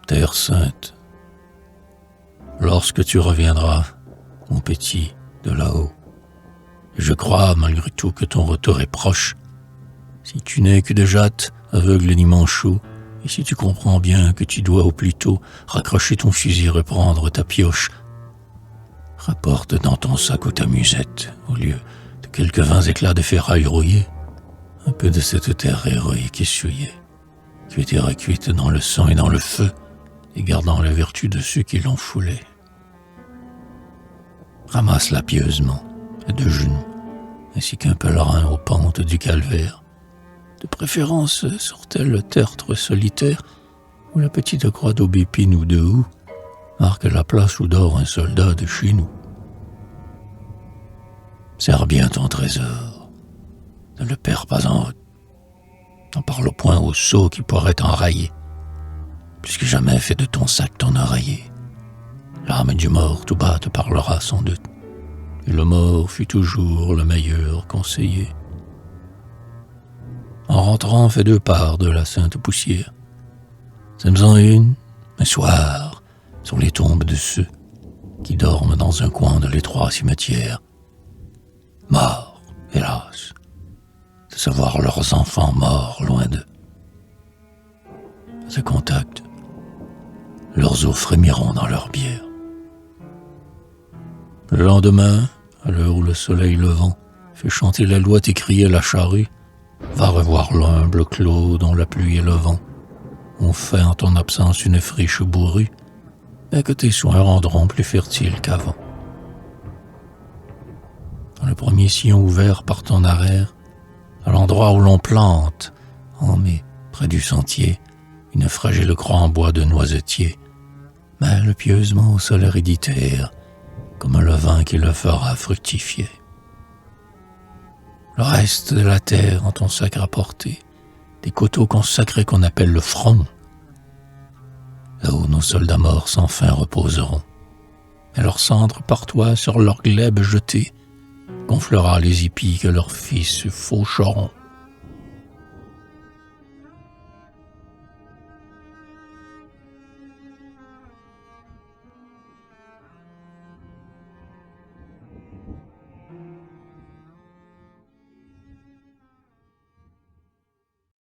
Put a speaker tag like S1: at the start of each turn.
S1: Terre sainte, lorsque tu reviendras, mon petit, de là-haut, je crois malgré tout que ton retour est proche, si tu n'es que de jatte, aveugle ni manchot, et si tu comprends bien que tu dois au plus tôt raccrocher ton fusil et reprendre ta pioche, rapporte dans ton sac ou ta musette, au lieu de quelques 20 éclats de ferraille rouillés, un peu de cette terre héroïque essuyée, qui était recuite dans le sang et dans le feu, et gardant la vertu de ceux qui l'ont foulée. Ramasse-la pieusement, à deux genoux, ainsi qu'un pèlerin aux pentes du calvaire, de préférence sur tel tertre solitaire où la petite croix d'aubépine ou de houx marque la place où dort un soldat de chez nous. Serre bien ton trésor, ne le perds pas en route, n'en parle point au sot qui pourrait t'enrailler, puisque jamais fait de ton sac ton oreiller. L'âme du mort tout bas te parlera sans doute, et le mort fut toujours le meilleur conseiller. En rentrant, fais 2 parts de la sainte poussière. Sème-en une, un soir, sur les tombes de ceux qui dorment dans un coin de l'étroit cimetière, morts, hélas, de savoir leurs enfants morts loin d'eux. À ce contact, leurs os frémiront dans leur bière. Le lendemain, à l'heure où le soleil levant fait chanter la loi et crier la charrue, va revoir l'humble clos dont la pluie et le vent ont fait en ton absence une friche bourrue, et que tes soins rendront plus fertile qu'avant. Dans le premier sillon ouvert par ton arrière, à l'endroit où l'on plante, en mai, près du sentier, une fragile croix en bois de noisetier, mêle pieusement au sol héréditaire, comme le vin qui le fera fructifier. Le reste de la terre en ton sac rapporté, des coteaux consacrés qu'on appelle le front, là où nos soldats morts sans fin reposeront, et leurs cendres par toi sur leur glaive jetées gonflera les épis que leurs fils faucheront.